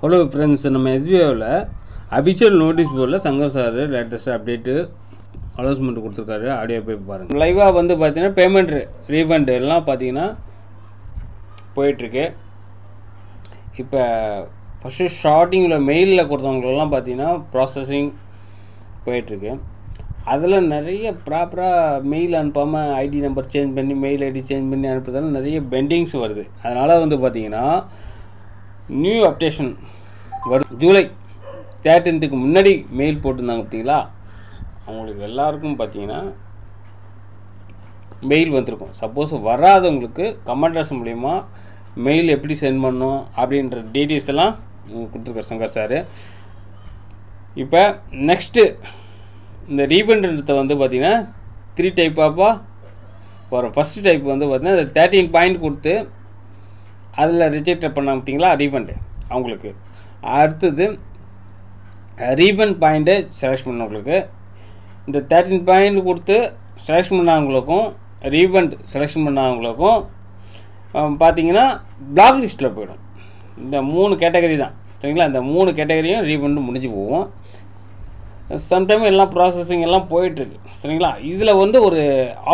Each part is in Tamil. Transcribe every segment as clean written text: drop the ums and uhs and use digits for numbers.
ஹலோ ஃப்ரெண்ட்ஸ், நம்ம எஸ்பிஐவில் அபிஷியல் நோட்டீஸ் போர்டில் Shankar sir latest update announcement கொடுத்துருக்காரு. ஆடியோ போய் பாருங்கள். லைவாக வந்து பார்த்தீங்கன்னா பேமெண்ட் ரீஃபண்ட் எல்லாம் பார்த்தீங்கன்னா போயிட்டுருக்கு. இப்போ ஃபஸ்ட்டு ஸ்டார்டிங்கில் மெயிலில் கொடுத்தவங்களெல்லாம் பார்த்தீங்கன்னா ப்ராசஸிங் போயிட்டுருக்கு. அதில் நிறைய ப்ராப்பராக மெயில் அனுப்பாமல் ஐடி நம்பர் சேஞ்ச் பண்ணி மெயில் ஐடி சேஞ்ச் பண்ணி அனுப்புறதால நிறைய பெண்டிங்ஸ் வருது. அதனால் வந்து பார்த்திங்கன்னா நியூ அப்டேஷன் வரும். ஜூலை 13க்கு முன்னாடி மெயில் போட்டிருந்தாங்க பார்த்தீங்களா, அவங்களுக்கு எல்லாருக்கும் பார்த்தீங்கன்னா மெயில் வந்திருக்கும். சப்போஸ் வராதவங்களுக்கு கமெண்டர்ஸ் மூலிமா மெயில் எப்படி சென்ட் பண்ணணும் அப்படின்ற டீட்டெயில்ஸ் எல்லாம் கொடுத்துருக்காரு சங்கர் சார். இப்போ நெக்ஸ்ட்டு இந்த ரீஃபண்டுன்றதை வந்து பார்த்திங்கன்னா 3 டைப்பாக வரும். ஃபஸ்ட்டு டைப் வந்து பார்த்திங்கன்னா 13 பாயிண்ட் கொடுத்து அதில் ரிஜெக்ட் பண்ணாங்க பார்த்தீங்களா ரீஃபண்டு அவங்களுக்கு. அடுத்தது ரீஃபண்ட் பாயிண்ட்டை செலக்ட் பண்ணவங்களுக்கு, இந்த 13 பாயிண்ட் கொடுத்து செலக்ஷன் பண்ணவங்களுக்கும் ரீஃபண்ட் செலெக்ஷன் பண்ணவங்களுக்கும் பார்த்தீங்கன்னா பிளாக் லிஸ்ட்டில் போயிடும். இந்த 3 கேட்டகரி தான் சரிங்களா. இந்த 3 கேட்டகரியும் ரீஃபண்டு முடிஞ்சு போகும். சம்டைம் எல்லாம் ப்ராசஸிங் எல்லாம் போயிட்டுருக்கு சரிங்களா. இதில் வந்து ஒரு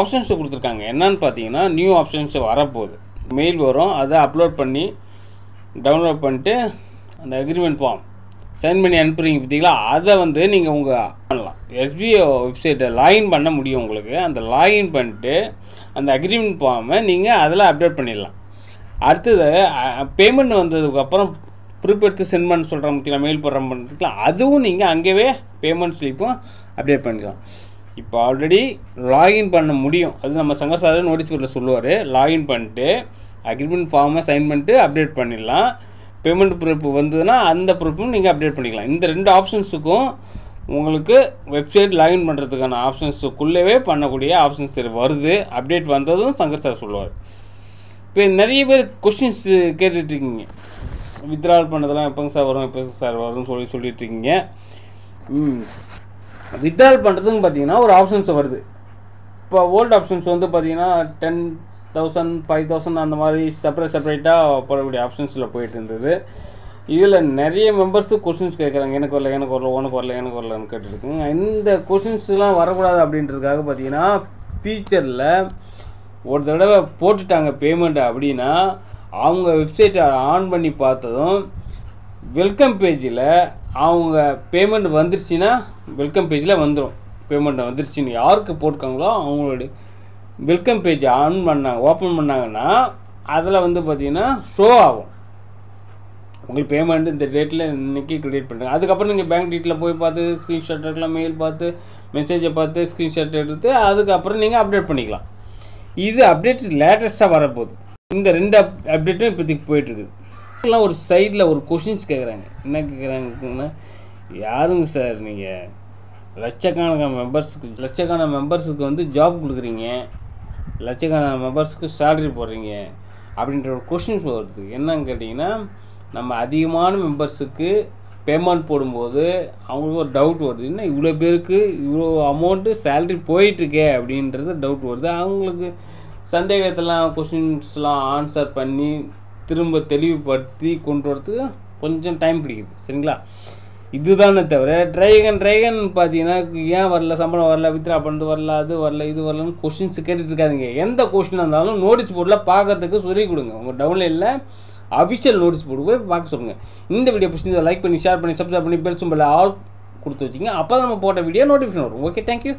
ஆப்ஷன்ஸ் கொடுத்துருக்காங்க. என்னன்னு பார்த்தீங்கன்னா நியூ ஆப்ஷன்ஸ் வரப்போகுது. மெயில் வரும், அதை அப்லோட் பண்ணி டவுன்லோட் பண்ணிட்டு அந்த அக்ரிமெண்ட் ஃபார்ம் சைன் பண்ணி அனுப்புறீங்க பார்த்தீங்களா, அதை வந்து நீங்கள் உங்கள் பண்ணலாம். எஸ்பிஐ வெப்சைட்டை லாகின் பண்ண முடியும் உங்களுக்கு. அந்த லாகின் பண்ணிட்டு அந்த அக்ரிமெண்ட் ஃபார்மை நீங்கள் அதில் அப்டேட் பண்ணிடலாம். அடுத்தது பேமெண்ட் வந்ததுக்கப்புறம் ப்ரூஃப் எடுத்து சென்ட் பண்ண சொல்கிறோம் பார்த்தீங்களா, மெயில் போடுறோம் பண்ணுறதுக்குலாம் அதுவும் நீங்கள் அங்கேயே பேமெண்ட் ஸ்லிப்பும் அப்டேட் பண்ணிக்கலாம். இப்போ ஆல்ரெடி லாகின் பண்ண முடியும். அது நம்ம சங்கர் சார் நோட்டீஸ் போர்டில் சொல்லுவார். லாகின் பண்ணிட்டு அக்ரிமெண்ட் ஃபார்மை சைன் பண்ணிட்டு அப்டேட் பண்ணிடலாம். பேமெண்ட் ப்ரூஃப் வந்ததுன்னா அந்த ப்ரூஃபும் நீங்கள் அப்டேட் பண்ணிக்கலாம். இந்த 2 ஆப்ஷன்ஸுக்கும் உங்களுக்கு வெப்சைட் லாகின் பண்ணுறதுக்கான ஆப்ஷன்ஸுக்குள்ளவே பண்ணக்கூடிய ஆப்ஷன்ஸ் வருது. அப்டேட் வந்ததும் சங்கர் சார் சொல்லுவார். இப்போ நிறைய பேர் கொஷின்ஸ் கேட்டுட்ருக்கீங்க, வித்ட்ரால் பண்ணதெல்லாம் எப்போங்க சார் வரும் எப்போங்க சார் வரும்னு சொல்லிட்டுருக்கீங்க. வித்ட்ரால் பண்ணுறதுன்னு பார்த்தீங்கன்னா ஒரு ஆப்ஷன்ஸ் வருது. இப்போ ஓல்டு ஆப்ஷன்ஸ் வந்து பார்த்தீங்கன்னா 10,000 5,000 அந்த மாதிரி செப்பரேட்டாக போடக்கூடிய ஆப்ஷன்ஸில் போயிட்டு இருந்தது. இதில் நிறைய மெம்பர்ஸு கொஷின்ஸ் கேட்குறாங்க, எனக்கு வரல உனக்கு வரலன்னு கேட்டுருக்குங்க. இந்த கொஷின்ஸ்லாம் வரக்கூடாது அப்படின்றதுக்காக பார்த்தீங்கன்னா ஃபியூச்சரில் ஒரு தடவை போட்டுட்டாங்க பேமெண்ட் அப்படின்னா அவங்க வெப்சைட்டை ஆன் பண்ணி பார்த்ததும் வெல்கம் பேஜில் அவங்க பேமெண்ட் வந்துருச்சுன்னா வெல்கம் பேஜில் வந்துடும். பேமெண்ட் வந்துருச்சுன்னு யாருக்கு போட்டிருக்காங்களோ அவங்களுடைய வெல்கம் பேஜ் ஓப்பன் பண்ணாங்கன்னா அதில் வந்து பார்த்திங்கன்னா ஷோ ஆகும் உங்களுக்கு பேமெண்ட் இந்த டேட்டில் இன்றைக்கி க்ரெடிட் பண்ணுறாங்க. அதுக்கப்புறம் நீங்கள் பேங்க் டீட்டெயிலில் போய் பார்த்து ஸ்க்ரீன்ஷாட் எடுக்கலாம், மெயில் பார்த்து மெசேஜை பார்த்து ஸ்க்ரீன்ஷாட் எடுத்து அதுக்கப்புறம் நீங்கள் அப்டேட் பண்ணிக்கலாம். இது அப்டேட் லேட்டஸ்ட்டாக வரப்போகுது. இந்த 2 அப்டேட்டும் இப்போதைக்கு போயிட்டுருக்குது. எல்லாம் ஒரு சைடில் ஒரு கொஷின்ஸ் கேட்குறாங்க. என்ன கேட்குறாங்கன்னா, யாருங்க சார் நீங்கள் லட்சக்கணக்கான மெம்பர்ஸுக்கு வந்து ஜாப் கொடுக்குறீங்க, லட்சக்கணக்கான மெம்பர்ஸுக்கு சேலரி போடுறீங்க அப்படின்ற ஒரு கொஷின்ஸ் வருது. என்னன்னு கேட்டிங்கன்னா, நம்ம அதிகமான மெம்பர்ஸுக்கு பேமெண்ட் போடும்போது அவங்களுக்கு ஒரு டவுட் வருது. இன்னும் இவ்வளோ பேருக்கு இவ்வளோ அமௌண்ட்டு சேலரி போயிட்டுருக்கே அப்படின்றது டவுட் வருது. அவங்களுக்கு சந்தேகத்தெல்லாம் கொஷின்ஸ்லாம் ஆன்சர் பண்ணி திரும்ப தெளிவுபடுத்தி கொண்டு வரதுக்கு கொஞ்சம் டைம் பிடிக்குது சரிங்களா. இதுதானே தவிர ட்ரைகன் பார்த்தீங்கன்னா ஏன் வரல, சம்பளம் வரல, வித்ட்ரா பண்ணது வரல, அது வரல, இது வரலன்னு கொஷின்ஸ் கேட்டுட்டு இருக்காதிங்க. எந்த கொஷினாக இருந்தாலும் நோட்டீஸ் போர்டில் பார்க்கறதுக்கு சொல்லி கொடுங்க. உங்கள் டவுன்லைனில் அஃபிஷியல் நோட்டீஸ் போர்டு போய் பார்க்க சொல்லுங்கள். இந்த வீடியோ பிடிச்சி லைக் பண்ணி ஷேர் பண்ணி சப்ஸ்கிரைப் பண்ணி பெல் சிம்பல் ஆல் கொடுத்து வச்சிங்க. அப்போ தான் நம்ம போட்ட வீடியோ நோட்டிஃபிகேஷன் வரும். Okay, thank you.